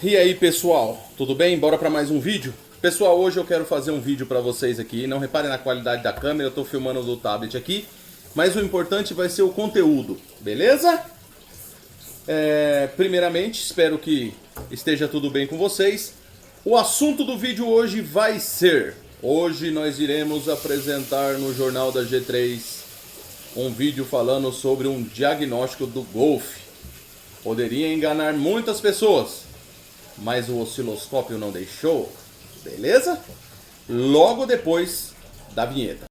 E aí pessoal, tudo bem? Bora para mais um vídeo? Pessoal, hoje eu quero fazer um vídeo para vocês aqui. Não reparem na qualidade da câmera, eu estou filmando do tablet aqui. Mas o importante vai ser o conteúdo, beleza? Primeiramente, espero que esteja tudo bem com vocês. O assunto do vídeo hoje vai ser... Hoje nós iremos apresentar no Jornal da G3 um vídeo falando sobre um diagnóstico do Golf. Poderia enganar muitas pessoas, mas o osciloscópio não deixou, beleza? Logo depois da vinheta.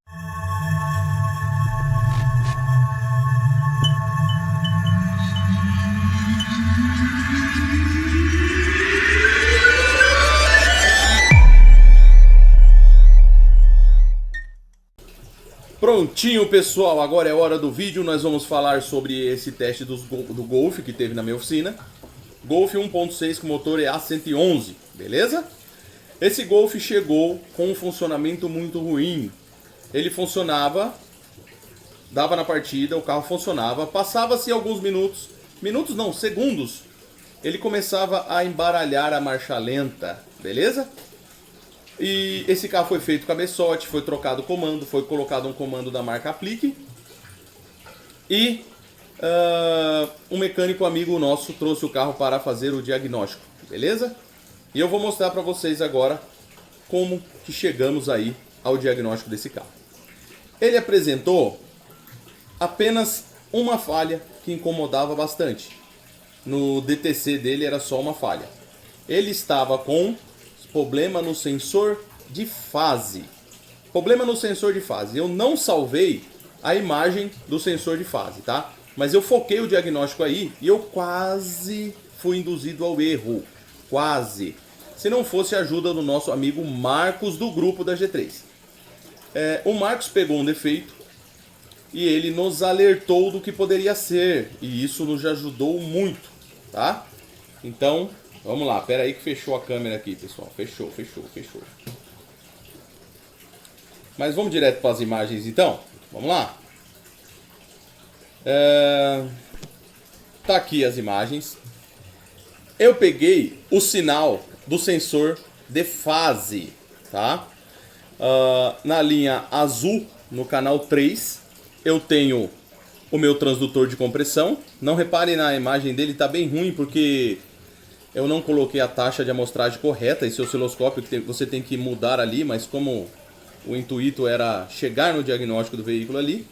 Prontinho pessoal, agora é hora do vídeo. Nós vamos falar sobre esse teste do Golf que teve na minha oficina. Golf 1.6 com motor EA111, beleza? Esse Golf chegou com um funcionamento muito ruim. Ele funcionava, dava na partida, o carro funcionava, passava-se alguns minutos, não, segundos, ele começava a embaralhar a marcha lenta, beleza? E esse carro foi feito cabeçote, foi trocado o comando, foi colocado um comando da marca Aplique. E um mecânico amigo nosso trouxe o carro para fazer o diagnóstico, beleza? E eu vou mostrar para vocês agora como que chegamos aí ao diagnóstico desse carro. Ele apresentou apenas uma falha que incomodava bastante. No DTC dele era só uma falha. Ele estava com problema no sensor de fase. Problema no sensor de fase. Eu não salvei a imagem do sensor de fase, tá? Mas eu foquei o diagnóstico aí e eu quase fui induzido ao erro. Quase. Se não fosse a ajuda do nosso amigo Marcos do grupo da G3. O Marcos pegou um defeito e ele nos alertou do que poderia ser. E isso nos ajudou muito, tá? Então, vamos lá. Pera aí que fechou a câmera aqui, pessoal. Fechou. Mas vamos direto para as imagens então. Vamos lá. Tá aqui as imagens. Eu peguei o sinal do sensor de fase, tá? Na linha azul, no canal 3, eu tenho o meu transdutor de compressão. Não reparem na imagem dele, tá bem ruim porque eu não coloquei a taxa de amostragem correta. Esse osciloscópio que você tem que mudar ali, mas como o intuito era chegar no diagnóstico do veículo ali.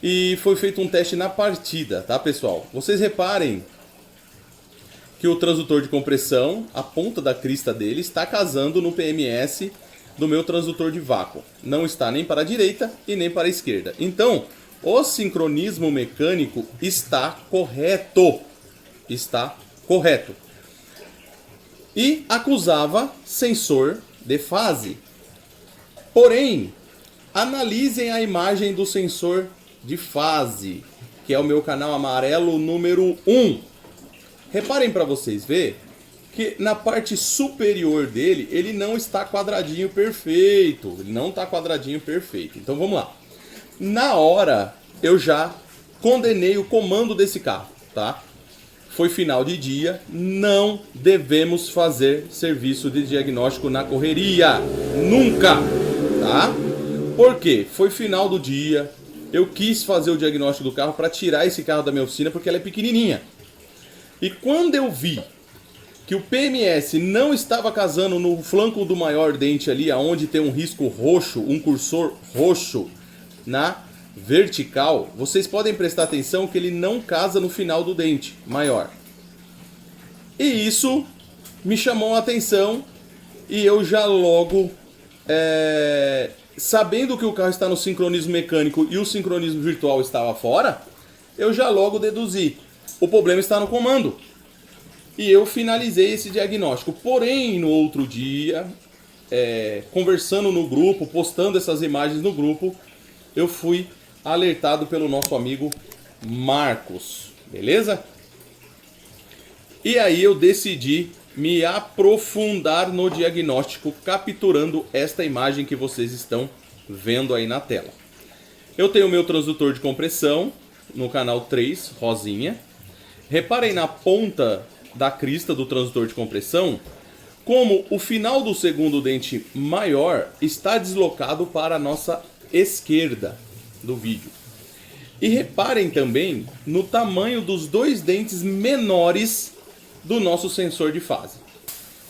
E foi feito um teste na partida, tá pessoal? Vocês reparem que o transdutor de compressão, a ponta da crista dele, está casando no PMS do meu transdutor de vácuo. Não está nem para a direita e nem para a esquerda. Então, o sincronismo mecânico está correto. Está correto. E acusava sensor de fase. Porém, analisem a imagem do sensor de fase, que é o meu canal amarelo número 1. Reparem para vocês verem que na parte superior dele, ele não está quadradinho perfeito. Ele não está quadradinho perfeito. Então vamos lá. Na hora, eu já condenei o comando desse carro, tá? Foi final de dia, não devemos fazer serviço de diagnóstico na correria. Nunca, tá? Por quê? Foi final do dia, eu quis fazer o diagnóstico do carro para tirar esse carro da minha oficina porque ela é pequenininha. E quando eu vi que o PMS não estava casando no flanco do maior dente ali, aonde tem um risco roxo, um cursor roxo na vertical, vocês podem prestar atenção que ele não casa no final do dente maior. E isso me chamou a atenção e eu já logo, sabendo que o carro está no sincronismo mecânico e o sincronismo virtual estava fora, eu já logo deduzi. O problema está no comando. E eu finalizei esse diagnóstico. Porém, no outro dia, conversando no grupo, postando essas imagens no grupo, eu fui alertado pelo nosso amigo Marcos. Beleza? E aí eu decidi me aprofundar no diagnóstico, capturando esta imagem que vocês estão vendo aí na tela. Eu tenho o meu transdutor de compressão no canal 3, rosinha. Reparem na ponta da crista do transdutor de compressão, como o final do segundo dente maior está deslocado para a nossa esquerda do vídeo. E reparem também no tamanho dos dois dentes menores do nosso sensor de fase.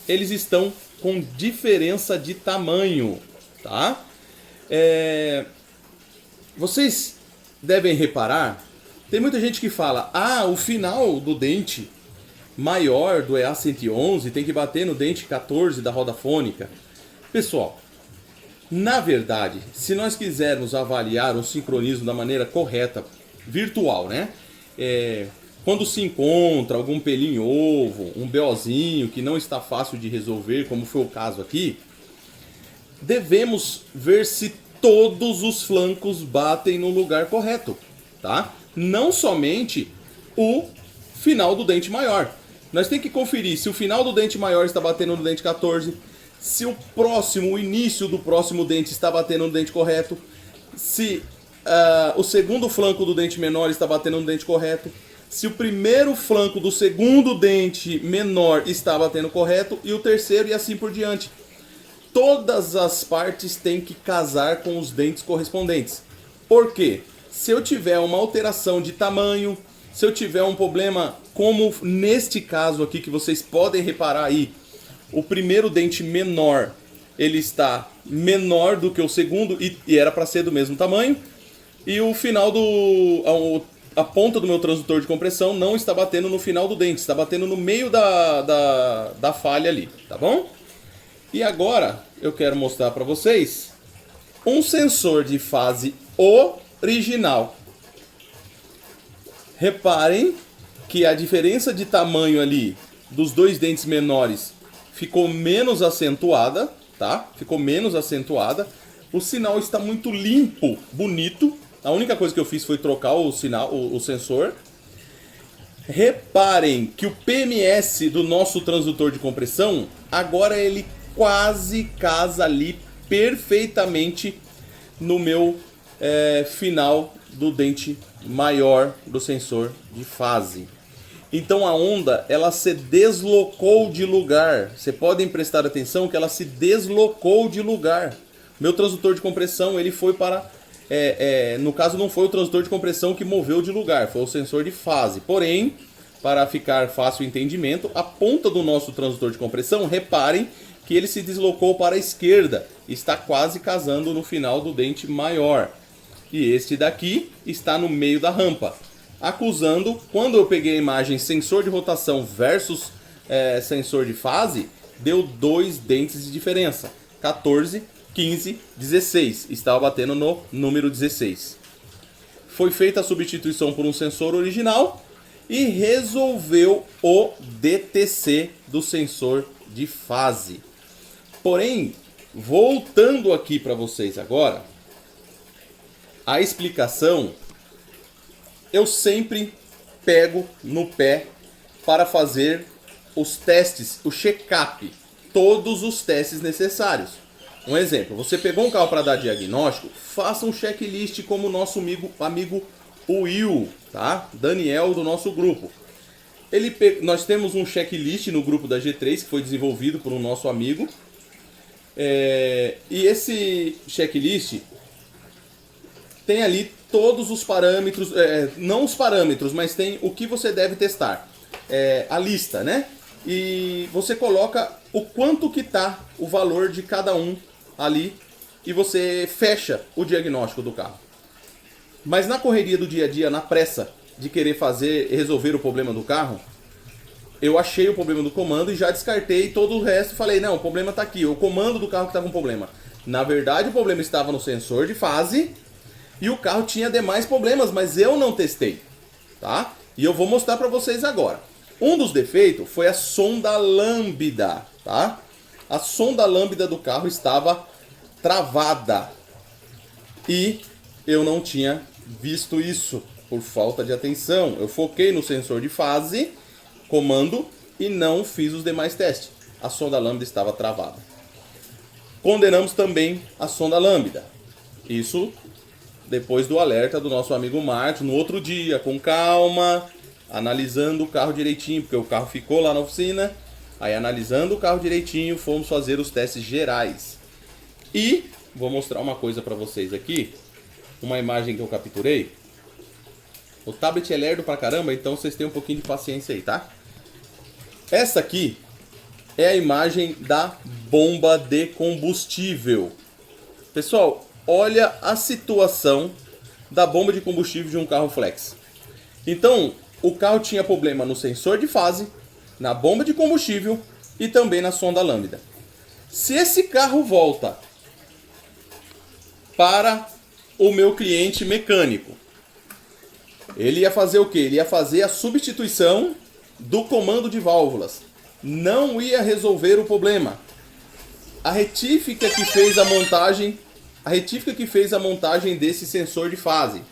Eles estão com diferença de tamanho, tá? Vocês devem reparar, tem muita gente que fala, o final do dente maior do EA111 tem que bater no dente 14 da roda fônica. Pessoal, na verdade, se nós quisermos avaliar o sincronismo da maneira correta, virtual, né? Quando se encontra algum pelinho ovo, um BOzinho que não está fácil de resolver, como foi o caso aqui, devemos ver se todos os flancos batem no lugar correto, tá? Não somente o final do dente maior. Nós temos que conferir se o final do dente maior está batendo no dente 14, se o início do próximo dente está batendo no dente correto, se o segundo flanco do dente menor está batendo no dente correto, se o primeiro flanco do segundo dente menor está batendo correto e o terceiro e assim por diante. Todas as partes têm que casar com os dentes correspondentes. Por quê? Se eu tiver uma alteração de tamanho, se eu tiver um problema, como neste caso aqui que vocês podem reparar aí, o primeiro dente menor, ele está menor do que o segundo e era para ser do mesmo tamanho, e o final a ponta do meu transdutor de compressão não está batendo no final do dente, está batendo no meio da falha ali, tá bom? E agora eu quero mostrar para vocês um sensor de fase original. Reparem que a diferença de tamanho ali dos dois dentes menores ficou menos acentuada, tá? Ficou menos acentuada. O sinal está muito limpo, bonito. A única coisa que eu fiz foi trocar o sensor. Reparem que o PMS do nosso transdutor de compressão, agora ele quase casa ali perfeitamente no meu final do dente maior do sensor de fase. Então a onda, ela se deslocou de lugar. Você podem prestar atenção que ela se deslocou de lugar. Meu transdutor de compressão, ele foi para... no caso não foi o transdutor de compressão que moveu de lugar, foi o sensor de fase. Porém, para ficar fácil o entendimento, a ponta do nosso transdutor de compressão, reparem que ele se deslocou para a esquerda. Está quase casando no final do dente maior. E este daqui está no meio da rampa. Acusando, quando eu peguei a imagem sensor de rotação versus sensor de fase, deu 2 dentes de diferença. 14, 15, 16. Estava batendo no número 16. Foi feita a substituição por um sensor original e resolveu o DTC do sensor de fase. Porém, voltando aqui para vocês agora, a explicação, eu sempre pego no pé para fazer os testes, o check-up, todos os testes necessários. Um exemplo, você pegou um carro para dar diagnóstico, faça um checklist como o nosso amigo Will, tá? Daniel do nosso grupo. Nós temos um checklist no grupo da G3 que foi desenvolvido por um nosso amigo. E esse checklist tem ali todos os parâmetros, não os parâmetros, mas tem o que você deve testar. A lista, né? E você coloca o quanto que tá o valor de cada um ali e você fecha o diagnóstico do carro. Mas na correria do dia a dia, na pressa de querer resolver o problema do carro, eu achei o problema do comando e já descartei todo o resto e falei, não, o problema está aqui, o comando do carro que está com problema. Na verdade, o problema estava no sensor de fase e o carro tinha demais problemas, mas eu não testei, tá? E eu vou mostrar para vocês agora. Um dos defeitos foi a sonda lambda, tá? A sonda lambda do carro estava travada e eu não tinha visto isso por falta de atenção. Eu foquei no sensor de fase, comando e não fiz os demais testes. A sonda lambda estava travada. Condenamos também a sonda lambda. Isso depois do alerta do nosso amigo Marcos, no outro dia, com calma, analisando o carro direitinho, porque o carro ficou lá na oficina. Aí analisando o carro direitinho, fomos fazer os testes gerais. E vou mostrar uma coisa para vocês aqui, uma imagem que eu capturei. O tablet é lerdo pra caramba, então vocês têm um pouquinho de paciência aí, tá? Essa aqui é a imagem da bomba de combustível. Pessoal, olha a situação da bomba de combustível de um carro flex. Então, o carro tinha problema no sensor de fase, na bomba de combustível e também na sonda lambda. Se esse carro volta para o meu cliente mecânico, ele ia fazer o quê? Ele ia fazer a substituição do comando de válvulas. Não ia resolver o problema. A retífica que fez a montagem desse sensor de fase.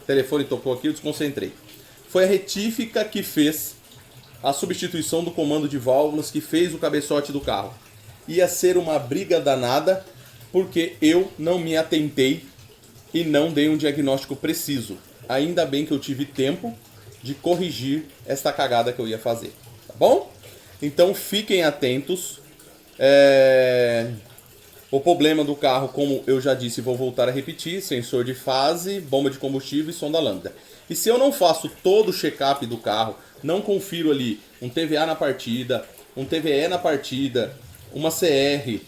O telefone tocou aqui, eu desconcentrei. Foi a retífica que fez a substituição do comando de válvulas, que fez o cabeçote do carro. Ia ser uma briga danada, porque eu não me atentei e não dei um diagnóstico preciso. Ainda bem que eu tive tempo de corrigir esta cagada que eu ia fazer, tá bom? Então fiquem atentos. O problema do carro, como eu já disse, vou voltar a repetir: sensor de fase, bomba de combustível e sonda lambda. E se eu não faço todo o check-up do carro, não confiro ali um TVA na partida, um TVE na partida, uma CR,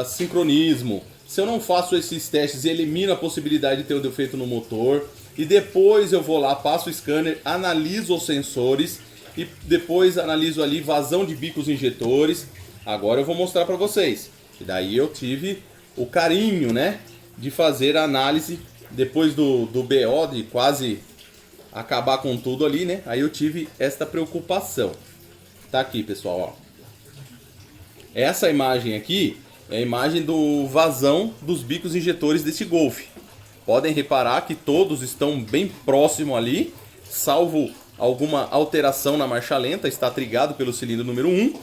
sincronismo, se eu não faço esses testes e elimino a possibilidade de ter um defeito no motor, e depois eu vou lá, passo o scanner, analiso os sensores e depois analiso ali vazão de bicos injetores, agora eu vou mostrar para vocês. E daí eu tive o carinho, né, de fazer a análise depois do BO, de quase acabar com tudo ali, né? Aí eu tive esta preocupação. Tá aqui, pessoal, ó. Essa imagem aqui é a imagem do vazão dos bicos injetores desse Golf. Podem reparar que todos estão bem próximo ali, salvo alguma alteração na marcha lenta, está trigado pelo cilindro número 1.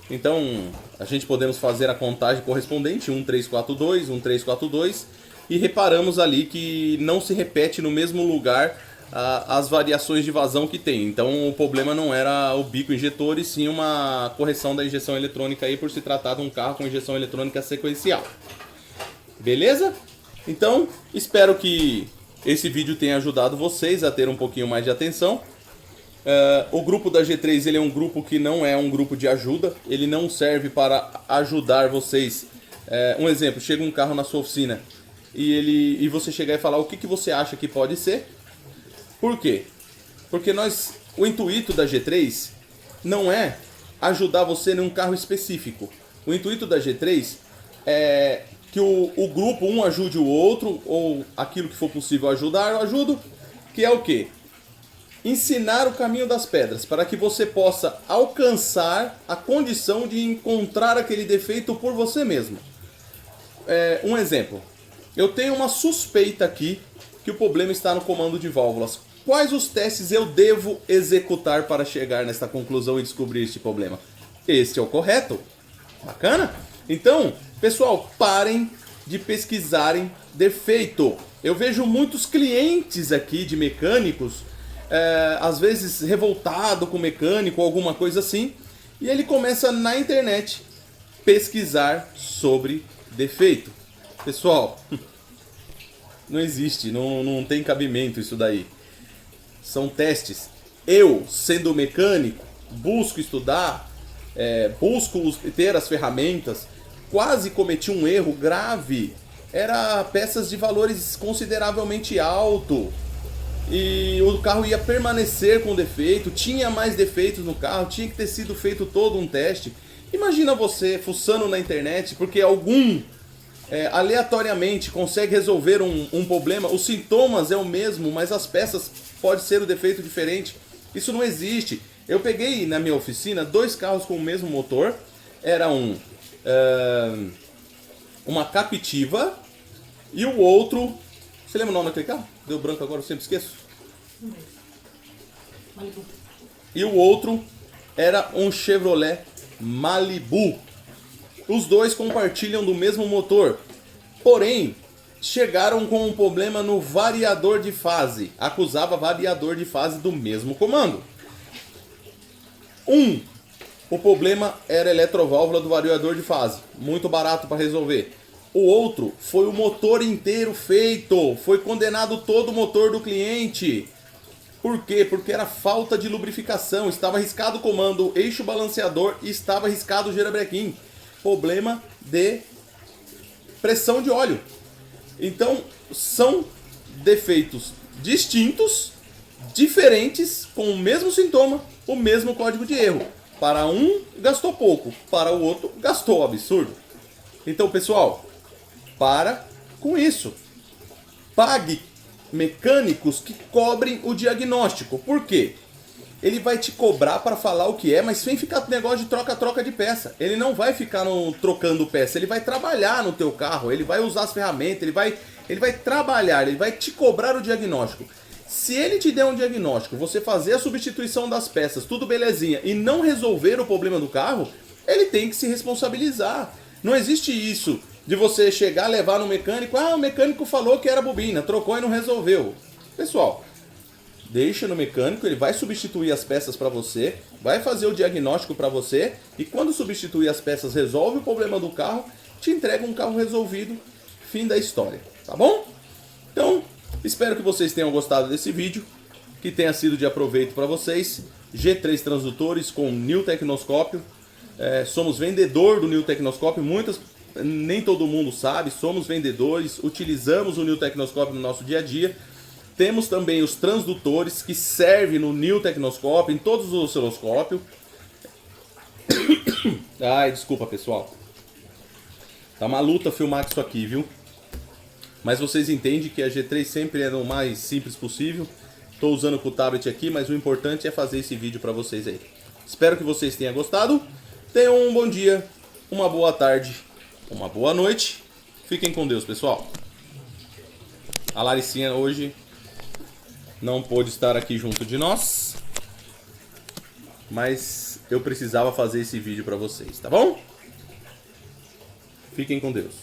Então, a gente podemos fazer a contagem correspondente, 1342, 1342, e reparamos ali que não se repete no mesmo lugar as variações de vazão que tem. Então, o problema não era o bico injetor, e sim uma correção da injeção eletrônica aí, por se tratar de um carro com injeção eletrônica sequencial. Beleza? Então, espero que esse vídeo tenha ajudado vocês a ter um pouquinho mais de atenção. O grupo da G3 ele é um grupo que não é um grupo de ajuda, ele não serve para ajudar vocês. Um exemplo, chega um carro na sua oficina e você chegar e falar o que você acha que pode ser. Por quê? Porque o intuito da G3 não é ajudar você num carro específico. O intuito da G3 é que o grupo um ajude o outro, ou aquilo que for possível ajudar, eu ajudo, que é o quê? Ensinar o caminho das pedras, para que você possa alcançar a condição de encontrar aquele defeito por você mesmo. Um exemplo, eu tenho uma suspeita aqui que o problema está no comando de válvulas. Quais os testes eu devo executar para chegar nesta conclusão e descobrir este problema? Este é o correto? Bacana? Então, pessoal, parem de pesquisarem defeito. Eu vejo muitos clientes aqui de mecânicos, às vezes revoltado com o mecânico ou alguma coisa assim, e ele começa na internet pesquisar sobre defeito. Pessoal, não existe, não tem cabimento isso daí. São testes. Eu, sendo mecânico, busco estudar, busco ter as ferramentas. Quase cometi um erro grave. Era peças de valores consideravelmente alto. E o carro ia permanecer com defeito. Tinha mais defeitos no carro. Tinha que ter sido feito todo um teste. Imagina você fuçando na internet porque algum aleatoriamente consegue resolver um problema. Os sintomas é o mesmo, mas as peças pode ser o defeito diferente. Isso não existe. Eu peguei na minha oficina 2 carros com o mesmo motor. Era uma Captiva e o outro... Você lembra o nome daquele carro? Deu branco agora, eu sempre esqueço. Malibu. E o outro era um Chevrolet Malibu. Os dois compartilham do mesmo motor. Porém, chegaram com um problema no variador de fase. Acusava variador de fase do mesmo comando. O problema era a eletroválvula do variador de fase. Muito barato para resolver. O outro foi o motor inteiro feito. Foi condenado todo o motor do cliente. Por quê? Porque era falta de lubrificação. Estava arriscado o comando eixo balanceador e estava arriscado o girabrequim. Problema de pressão de óleo. Então, são defeitos distintos, diferentes, com o mesmo sintoma, o mesmo código de erro. Para um, gastou pouco. Para o outro, gastou absurdo. Então, pessoal, para com isso. Pague mecânicos que cobrem o diagnóstico. Por quê? Ele vai te cobrar para falar o que é, mas sem ficar com negócio de troca-troca de peça. Ele não vai ficar trocando peça, ele vai trabalhar no teu carro, ele vai usar as ferramentas, ele vai trabalhar, ele vai te cobrar o diagnóstico. Se ele te der um diagnóstico, você fazer a substituição das peças, tudo belezinha, e não resolver o problema do carro, ele tem que se responsabilizar. Não existe isso de você chegar, levar no mecânico, o mecânico falou que era bobina, trocou e não resolveu. Pessoal, deixa no mecânico, ele vai substituir as peças para você, vai fazer o diagnóstico para você, e quando substituir as peças, resolve o problema do carro, te entrega um carro resolvido, fim da história, tá bom? Então, espero que vocês tenham gostado desse vídeo, que tenha sido de aproveito para vocês. G3 transdutores com New Tecnoscópio, somos vendedor do New Tecnoscópio, nem todo mundo sabe, somos vendedores, utilizamos o New Tecnoscópio no nosso dia a dia. Temos também os transdutores que servem no New Tecnoscópio, em todos os osciloscópios. Ai, desculpa pessoal. Tá uma luta filmar isso aqui, viu? Mas vocês entendem que a G3 sempre é o mais simples possível. Estou usando com o tablet aqui, mas o importante é fazer esse vídeo para vocês aí. Espero que vocês tenham gostado. Tenham um bom dia, uma boa tarde, uma boa noite. Fiquem com Deus, pessoal. A Laricinha hoje não pôde estar aqui junto de nós, mas eu precisava fazer esse vídeo para vocês, tá bom? Fiquem com Deus.